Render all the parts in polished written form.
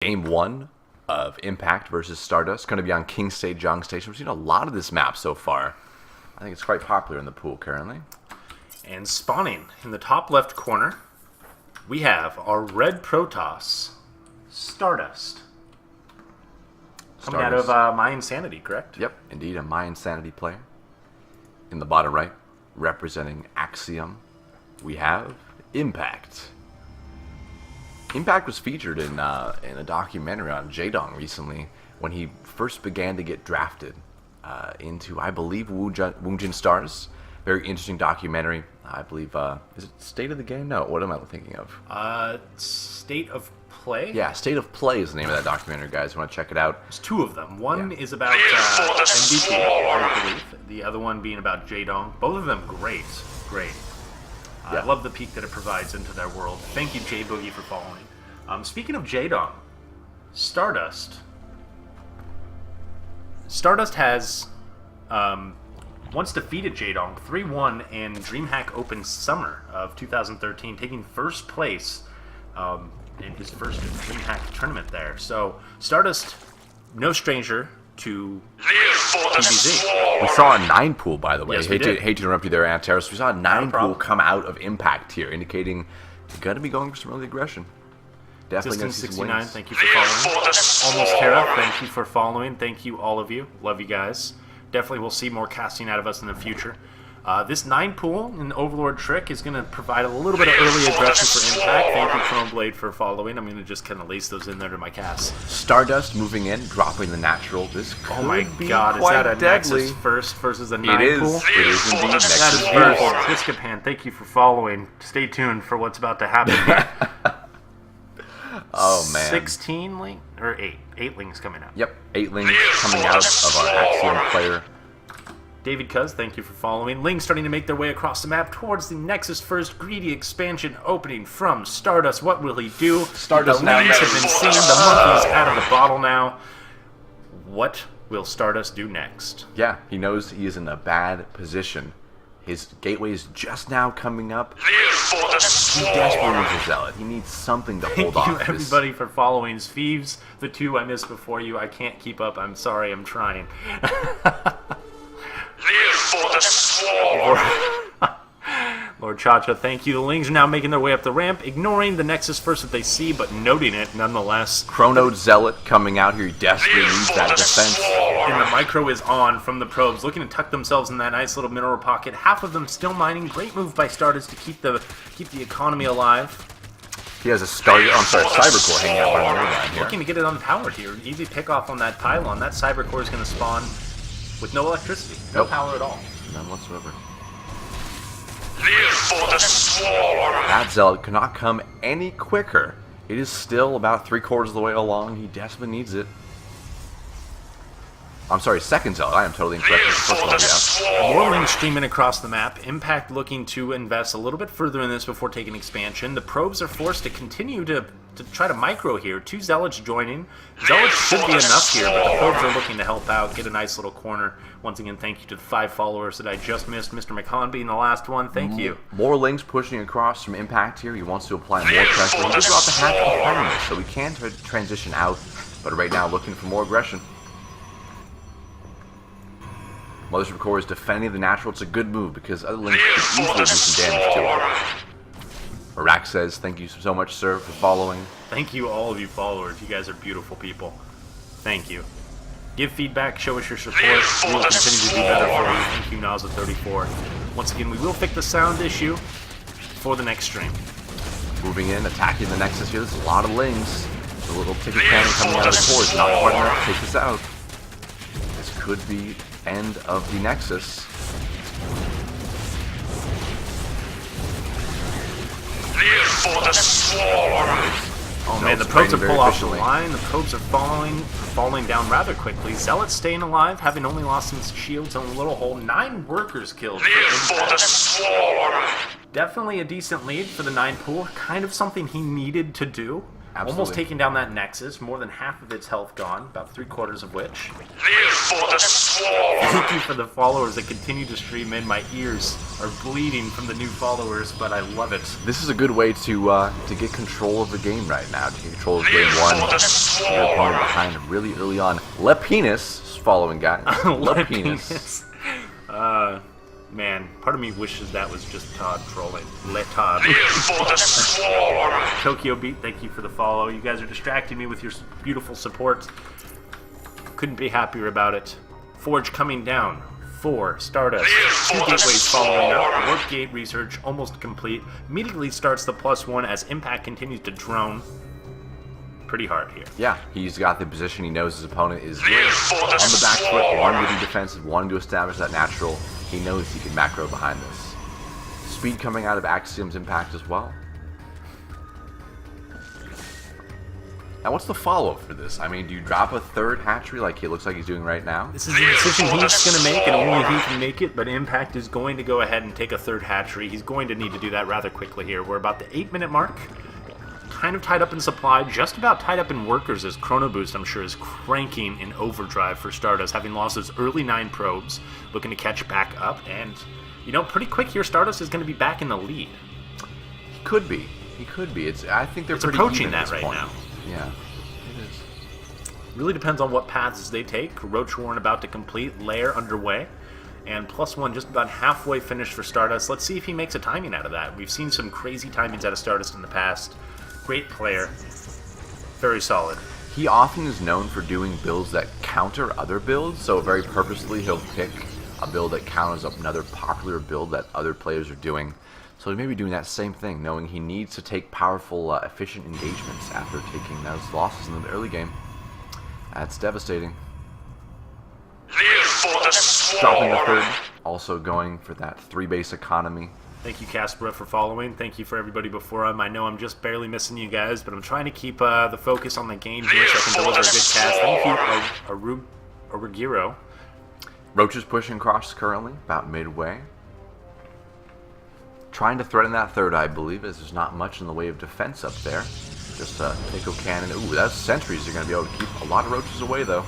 Game 1 of Impact versus Stardust. Going to be on King Sejong Station. We've seen a lot of this map so far. I think it's quite popular in the pool currently. And spawning in the top left corner, we have our red Protoss, Stardust. Coming out of My Insanity, correct? Yep, indeed, a My Insanity player. In the bottom right, representing Axiom, we have Impact. Impact was featured in a documentary on Sejong recently when he first began to get drafted into, I believe, Woongjin Stars. Very interesting documentary. I believe, is it State of the Game? No, what am I thinking of? State of Play? Yeah, State of Play is the name of that documentary, guys. You want to check it out? There's two of them. One is about MVP, I believe. The other one being about Sejong. Both of them great. Great. I love the peek that it provides into their world. Thank you, J Boogie, for following. Speaking of Sejong, Stardust. Stardust has once defeated Sejong 3-1 in DreamHack Open Summer of 2013, taking first place in his first DreamHack tournament there. So Stardust, no stranger to PBZ. We saw a 9 pool, by the way. Yes, hate to interrupt you there, Antares. We saw a 9 pool come out of Impact here, indicating you're going to be going for some early aggression. Definitely going to see some 69, wins. thank you for following. Almost Terra, thank you for following. Thank you, all of you. Love you guys. Definitely we'll see more casting out of us in the future. This 9 pool in Overlord Trick is going to provide a little bit of early aggression for Impact. Thank you, Chrome Blade, for following. I'm going to just kind of lace those in there to my cast. Stardust moving in, dropping the natural. This could Oh my be god, is quite that a deadly. Nexus first versus a 9 It is. pool? It is indeed Nexus That is first. beautiful. Tiscapan, thank you for following. Stay tuned for what's about to happen here. Oh, man. 16 link or 8? 8 links coming out. Yep, 8 links coming out of our Axiom player. David Cuz, thank you for following. Lings starting to make their way across the map towards the Nexus First Greedy expansion opening from Stardust. What will he do? Stardust the now lings have knows. been seen. The monkey's out of the bottle now. What will Stardust do next? Yeah, he knows he is in a bad position. His gateway is just now coming up. He desperately needs a zealot. He needs something to hold Thank you, off. everybody, for following. Thieves, the 2 I missed before you. I can't keep up. I'm sorry. I'm trying. Lord Chacha, thank you. The Lings are now making their way up the ramp, ignoring the Nexus First that they see, but noting it nonetheless. Chrono Zealot coming out here. He desperately needs that defense. And the micro is on from the probes, looking to tuck themselves in that nice little mineral pocket. Half of them still mining. Great move by Stardust to keep the economy alive. He has a Cybercore hanging out by the line here. Looking to get it unpowered here. Easy pick off on that pylon. That Cybercore is going to spawn with no electricity. No power at all. None whatsoever. Live for the Swarm! That Zealot cannot come any quicker. It is still about 3/4 of the way along. He desperately needs it. I'm sorry, second Zealot. I am totally incorrect. First one, yeah. More links streaming across the map. Impact looking to invest a little bit further in this before taking expansion. The probes are forced to continue to try to micro here. 2 Zealots joining. Zealots should be enough here, but the probes are looking to help out, get a nice little corner. Once again, thank you to the 5 followers that I just missed. Mr. McCon being the last one. Thank you. More links pushing across from Impact here. He wants to apply more pressure. He did drop the hatch behind this, so we can transition out. But right now, looking for more aggression. Mothership Core is defending the natural. It's a good move because other links could easily do some damage to it. Iraq says, thank you so much, sir, for following. Thank you, all of you followers. You guys are beautiful people. Thank you. Give feedback, show us your support. We will continue to do better for you. Thank you, Naza34. Once again, we will fix the sound issue for the next stream. Moving in, attacking the Nexus here. There's a lot of lings. The little ticket cannon coming out of the core is not quite enough to take this out. This could be end of the Nexus. Live for the Swarm! Oh man, the probes are pulled off the line. The probes are falling down rather quickly. Zealot's staying alive, having only lost some shields on a little hole. 9 workers killed. Live for the Swarm! Definitely a decent lead for the 9 pool. Kind of something he needed to do. Almost taking down that Nexus, more than half of its health gone, about 3/4 of which. Live for the swarm! Thank you for the followers that continue to stream in. My ears are bleeding from the new followers, but I love it. This is a good way to get control of the game right now. To get control of game one. Your opponent behind really early on. Lepenis is following, guys. Lepenis. Man, part of me wishes that was just Todd trolling. Let Todd. Live for the swarm! Tokyo Beat, thank you for the follow. You guys are distracting me with your beautiful support. Couldn't be happier about it. Forge coming down. 4 Stardust. 2 gateways following up. Warp gate research almost complete. Immediately starts the +1 as Impact continues to drone. Pretty hard here. Yeah, he's got the position. He knows his opponent is on the back foot, wanting to be defensive, wanting to establish that natural. He knows he can macro behind this. Speed coming out of Axiom's Impact as well. Now, what's the follow-up for this? I mean, do you drop a third hatchery like it looks like he's doing right now? This is the decision he's going to make, and only he can make it, but Impact is going to go ahead and take a third hatchery. He's going to need to do that rather quickly here. We're about the 8-minute mark. Kind of tied up in supply, just about tied up in workers, as Chrono Boost, I'm sure, is cranking in overdrive for Stardust, having lost those early 9 probes, looking to catch back up, and, you know, pretty quick here, Stardust is going to be back in the lead. He could be. He could be. I think they're pretty approaching even at that this right point. now. Yeah, it is. Really depends on what paths they take. Roach Warren about to complete, Lair underway, and +1 just about halfway finished for Stardust. Let's see if he makes a timing out of that. We've seen some crazy timings out of Stardust in the past. Great player. Very solid. He often is known for doing builds that counter other builds, so very purposely he'll pick a build that counters up another popular build that other players are doing. So he may be doing that same thing, knowing he needs to take powerful, efficient engagements after taking those losses in the early game. That's devastating. Live for the Dropping the swarm! third, also going for that 3-base economy. Thank you, Caspera, for following. Thank you for everybody before him. I know I'm just barely missing you guys, but I'm trying to keep the focus on the game here so I can deliver a good cast. Thank you, Arugiro. Roach is pushing across currently, about midway. Trying to threaten that third, I believe, as there's not much in the way of defense up there. Just a Pico Cannon. Ooh, those sentries are going to be able to keep a lot of roaches away, though.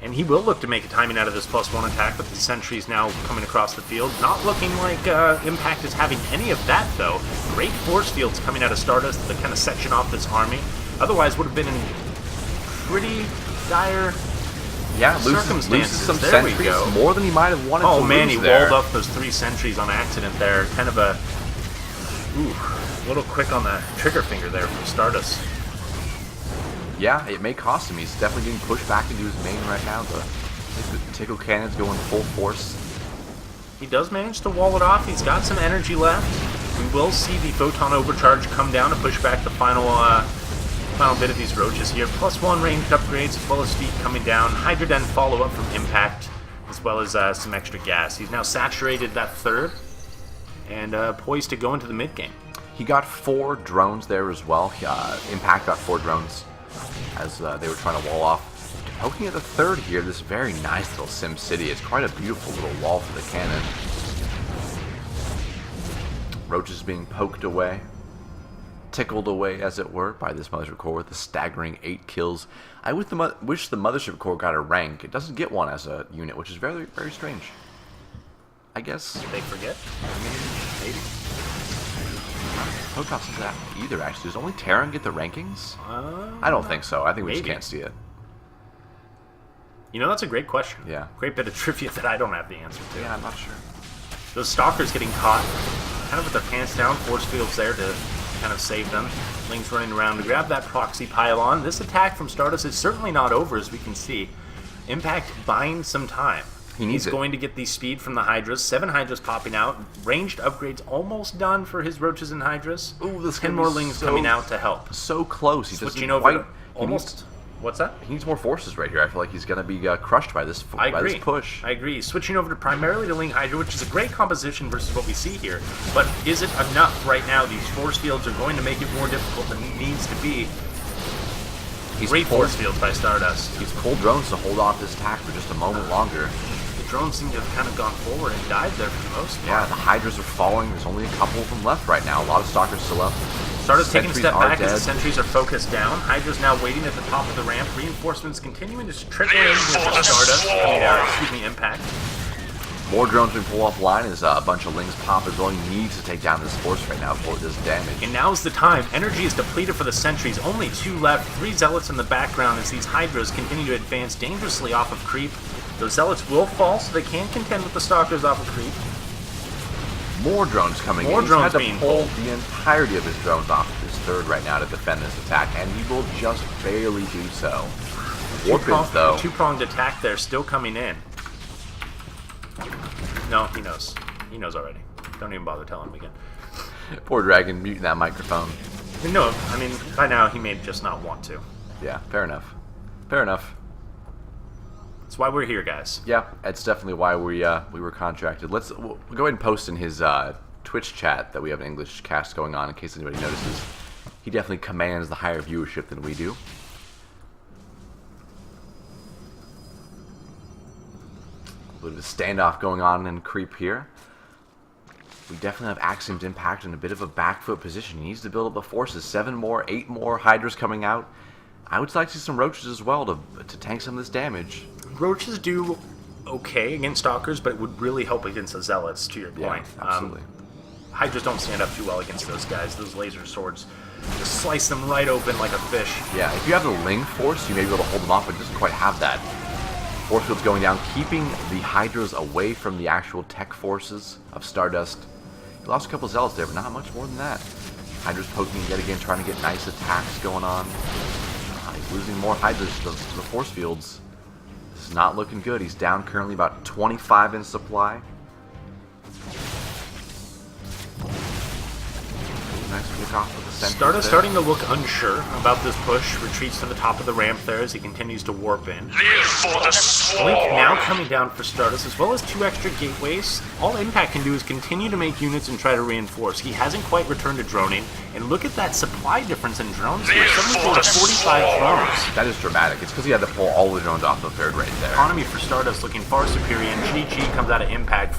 And he will look to make a timing out of this +1 attack, but the sentries now coming across the field. Not looking like Impact is having any of that, though. Great force fields coming out of Stardust to kind of section off this army. Otherwise, would have been in pretty dire circumstances. Loses some there we sentries, go. more than he might have wanted to Oh man, lose he there. walled up those 3 sentries on accident there. Kind of a little quick on the trigger finger there from Stardust. Yeah, it may cost him. He's definitely getting pushed back into his main right now. The Tickle Cannon's going full force. He does manage to wall it off. He's got some energy left. We will see the Photon Overcharge come down to push back the final bit of these roaches here. +1 ranged upgrades as well as speed coming down. Hydroden follow-up from Impact as well as some extra gas. He's now saturated that third and poised to go into the mid-game. He got 4 drones there as well. Impact got 4 drones as they were trying to wall off. Poking at the third here, this very nice little Sim City. It's quite a beautiful little wall for the cannon. Roaches being poked away, tickled away, as it were, by this Mothership Core with a staggering 8 kills. I wish the Mothership Core got a rank. It doesn't get one as a unit, which is very, very strange. I guess. They forget? Maybe. Protoss doesn't have either, actually. Does only Terran get the rankings? I don't think so. I think we just maybe. can't see it. You know, that's a great question. Yeah. Great bit of trivia that I don't have the answer to. Yeah, I'm not sure. Those Stalkers getting caught, kind of with their pants down. Force fields there to kind of save them. Lings running around to grab that proxy pylon. This attack from Stardust is certainly not over, as we can see. Impact buying some time. He's going to get the speed from the Hydras. 7 Hydras popping out. Ranged upgrades almost done for his Roaches and Hydras. Ooh, this 10 more Lings coming out to help. So close. He Switching doesn't over quite... almost... What's that? He needs more forces right here. I feel like he's going to be crushed by this this push. I agree. Switching over to primarily to Ling Hydra, which is a great composition versus what we see here. But is it enough right now? These force fields are going to make it more difficult than it needs to be. Great force fields by Stardust. He's pulled drones to hold off this attack for just a moment longer. drones seem to have kind of gone forward and died there for the most part. Yeah, the Hydras are falling. There's only a couple of them left right now. A lot of Stalkers still up. Stardust taking a Sentries step are back dead. as the sentries are focused down. Hydra's now waiting at the top of the ramp. Reinforcements continuing to trickle in with Stardust. Impact. More drones being pulled offline as a bunch of Lings pop as well. He needs to take down this force right now before it does damage. And now's the time. Energy is depleted for the sentries. Only 2 left. 3 Zealots in the background as these Hydras continue to advance dangerously off of creep. Those Zealots will fall, so they can contend with the Stalkers off of creep. More drones coming in. More He's drones had to being pull pulled. the entirety of his drones off of his third right now to defend this attack, and he will just barely do so. Warpins, though. Two-pronged attack there, still coming in. No, he knows. He knows already. Don't even bother telling him again. Poor Dragon muting that microphone. No, I mean, by now he may just not want to. Yeah, fair enough. Fair enough. That's why we're here, guys. Yeah, that's definitely why we were contracted. We'll go ahead and post in his Twitch chat that we have an English cast going on in case anybody notices. He definitely commands the higher viewership than we do. A bit of a standoff going on in creep here. We definitely have Axiom's impact in a bit of a back foot position. He needs to build up the forces. 7 more, 8 more Hydras coming out. I would like to see some Roaches as well to tank some of this damage. Roaches do okay against Stalkers, but it would really help against the Zealots, to your point. Yeah, absolutely. Hydras don't stand up too well against those guys. Those laser swords just slice them right open like a fish. Yeah, if you have the Ling force, you may be able to hold them off, but it doesn't quite have that. Force field's going down, keeping the Hydras away from the actual tech forces of Stardust. He lost a couple Zealots there, but not much more than that. Hydra's poking yet again, trying to get nice attacks going on. He's losing more Hydras to the force fields. This is not looking good. He's down currently about 25 in supply. Nice pick off with the sentries Stardust there. starting to look unsure about this push. Retreats to the top of the ramp there as he continues to warp in. Live for the Blink swarm. now coming down for Stardust, as well as 2 extra gateways. All Impact can do is continue to make units and try to reinforce. He hasn't quite returned to droning, and look at that supply difference in drones here. 74 to 45 drones. That is dramatic. It's because he had to pull all the drones off the third right there. Economy for Stardust looking far superior, and GG comes out of Impact.